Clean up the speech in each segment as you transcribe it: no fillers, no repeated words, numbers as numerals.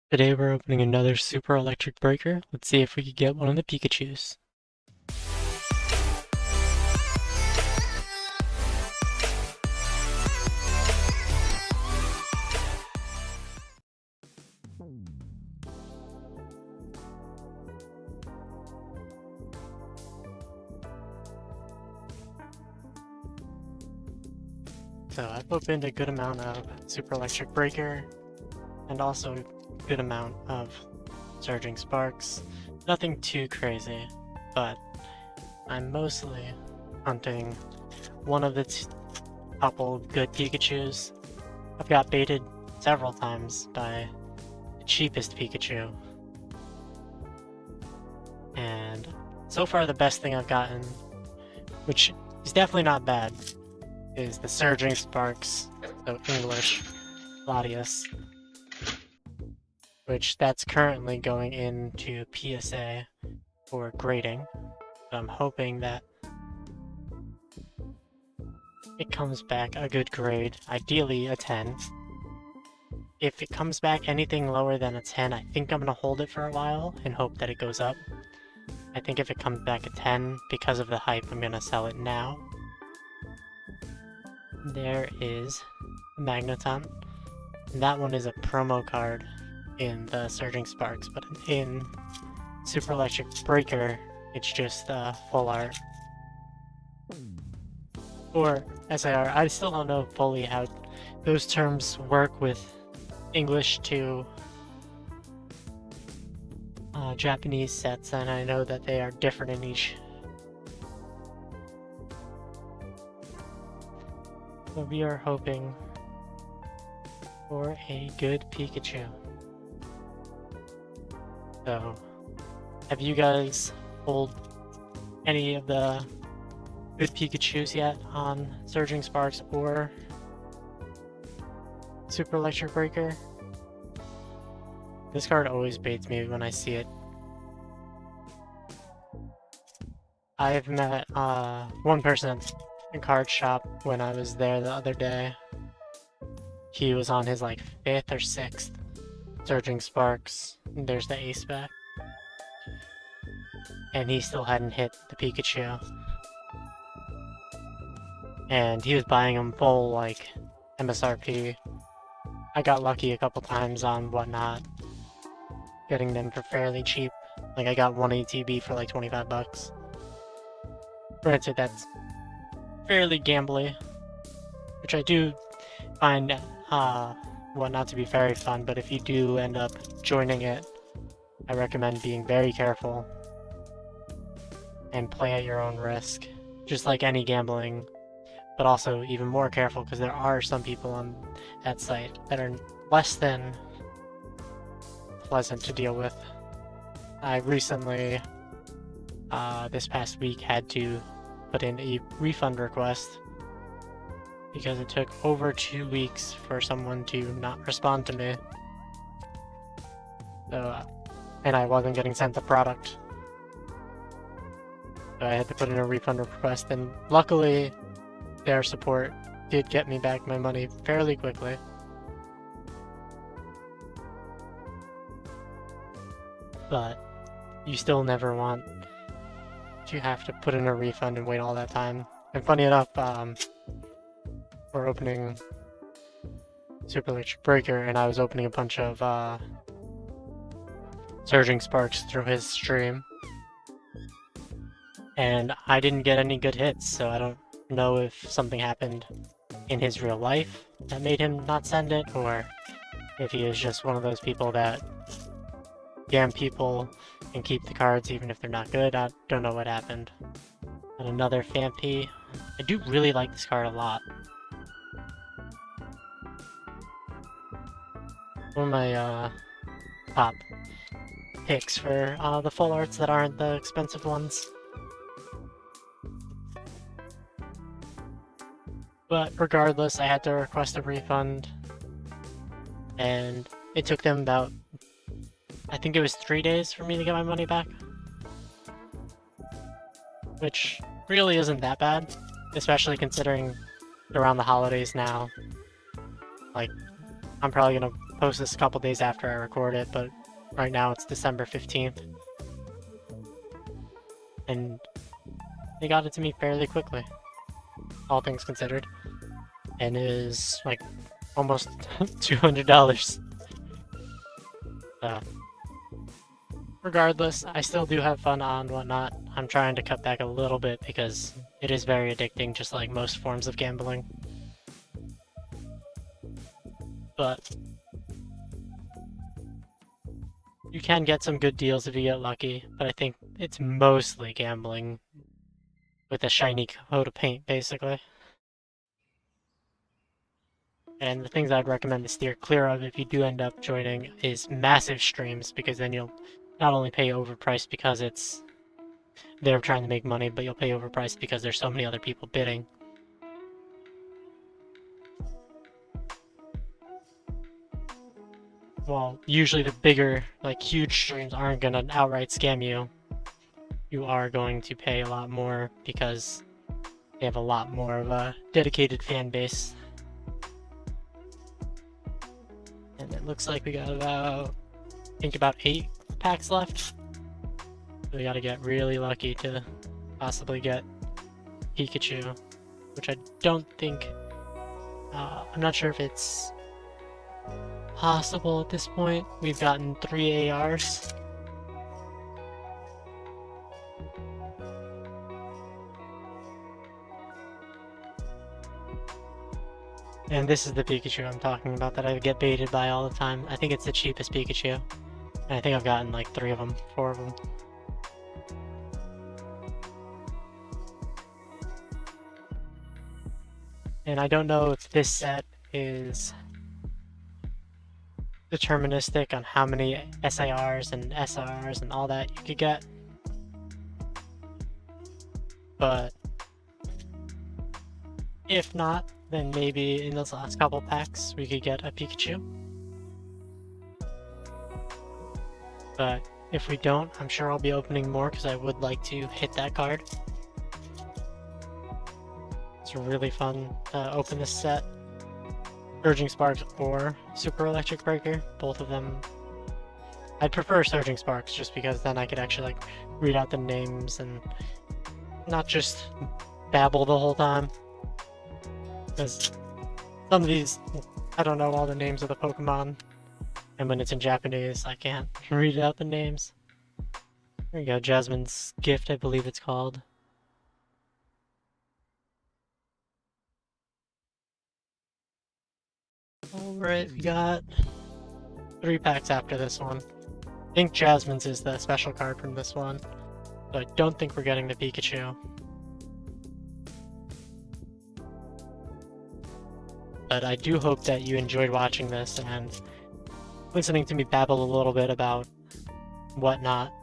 Today we're opening another super electric breaker. Let's see if we could get one of the Pikachus. So I've opened a good amount of super electric breaker and also a good amount of surging sparks. Nothing too crazy, but I'm mostly hunting one of the couple good Pikachus. I've got baited several times by the cheapest Pikachu, and so far the best thing I've gotten, which is definitely not bad, is the Surging Sparks, so English, Gladius, which that's currently going into PSA for grading. But I'm hoping that it comes back a good grade, ideally a 10. If it comes back anything lower than a 10, I think I'm going to hold it for a while and hope that it goes up. I think if it comes back a 10, because of the hype, I'm going to sell it now. There is Magneton. And that one is a promo card in the Surging Sparks, but in Super Electric Breaker, it's just full art. Or SIR, I still don't know fully how those terms work with English to Japanese sets, and I know that they are different in each. So we are hoping for a good Pikachu. So, have you guys pulled any of the good Pikachus yet on Surging Sparks or Super Electric Breaker? This card always baits me when I see it. I've met one person in card shop when I was there the other day. He was on his like 5th or 6th Surging Sparks. There's the ace back. And he still hadn't hit the Pikachu. And he was buying them full like MSRP. I got lucky a couple times on Whatnot, getting them for fairly cheap. Like I got one ATB for like 25 bucks. Granted, that's fairly gambly, which I do find Whatnot to be very fun, but if you do end up joining it, I recommend being very careful and play at your own risk, just like any gambling, but also even more careful because there are some people on that site that are less than pleasant to deal with. I recently, this past week, had to put in a refund request because it took over 2 weeks for someone to not respond to me. So, and I wasn't getting sent the product. So I had to put in a refund request, and luckily their support did get me back my money fairly quickly. But you still never want to have to put in a refund and wait all that time. And funny enough, we're opening Super Electric Breaker, and I was opening a bunch of Surging Sparks through his stream. And I didn't get any good hits, so I don't know if something happened in his real life that made him not send it, or if he is just one of those people that scam people and keep the cards even if they're not good. I don't know what happened. And another Fampi. I do really like this card a lot. One of my top picks for the full arts that aren't the expensive ones. But regardless, I had to request a refund, and it took them about, I think it was 3 days for me to get my money back. Which really isn't that bad, especially considering around the holidays now. Like, I'm probably gonna post this a couple days after I record it, but right now it's December 15th. And they got it to me fairly quickly, all things considered. And it is like almost $200. Regardless, I still do have fun on Whatnot. I'm trying to cut back a little bit because it is very addicting, just like most forms of gambling. But you can get some good deals if you get lucky, but I think it's mostly gambling with a shiny coat of paint, basically. And the things I'd recommend to steer clear of if you do end up joining is massive streams, because then you'll not only pay overpriced because they're trying to make money, but you'll pay overpriced because there's so many other people bidding. Well, usually the bigger, like huge streams aren't gonna outright scam you. You are going to pay a lot more because they have a lot more of a dedicated fan base. And it looks like we got about, I think about 8 packs left. So we gotta get really lucky to possibly get Pikachu, which I don't think, I'm not sure if it's possible at this point. We've gotten 3 ARs. And this is the Pikachu I'm talking about that I get baited by all the time. I think it's the cheapest Pikachu. And I think I've gotten like 3 of them, 4 of them. And I don't know if this set is deterministic on how many SARs and SRs and all that you could get. But if not, then maybe in those last couple packs we could get a Pikachu. But if we don't, I'm sure I'll be opening more because I would like to hit that card. It's really fun to open this set. Surging Sparks or Super Electric Breaker, both of them. I'd prefer Surging Sparks just because then I could actually like read out the names and not just babble the whole time. Because some of these, I don't know all the names of the Pokemon, and when it's in Japanese, I can't read out the names. There you go, Jasmine's Gift, I believe it's called. Alright, we got 3 packs after this one. I think Jasmine's is the special card from this one, so I don't think we're getting the Pikachu. But I do hope that you enjoyed watching this and listening to me babble a little bit about Whatnot.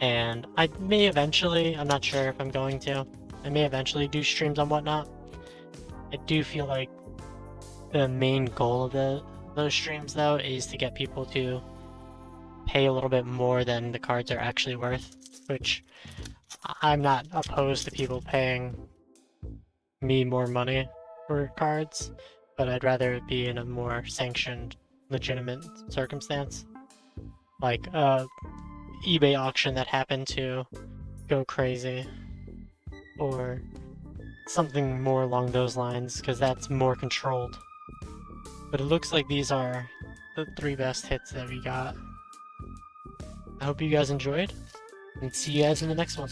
And I may eventually, I'm not sure if I'm going to, I may eventually do streams on Whatnot. I do feel like the main goal of those streams though is to get people to pay a little bit more than the cards are actually worth, which I'm not opposed to people paying me more money for cards, but I'd rather it be in a more sanctioned, legitimate circumstance. Like a eBay auction that happened to go crazy, or something more along those lines, because that's more controlled. But it looks like these are the 3 best hits that we got. I hope you guys enjoyed, and see you guys in the next one.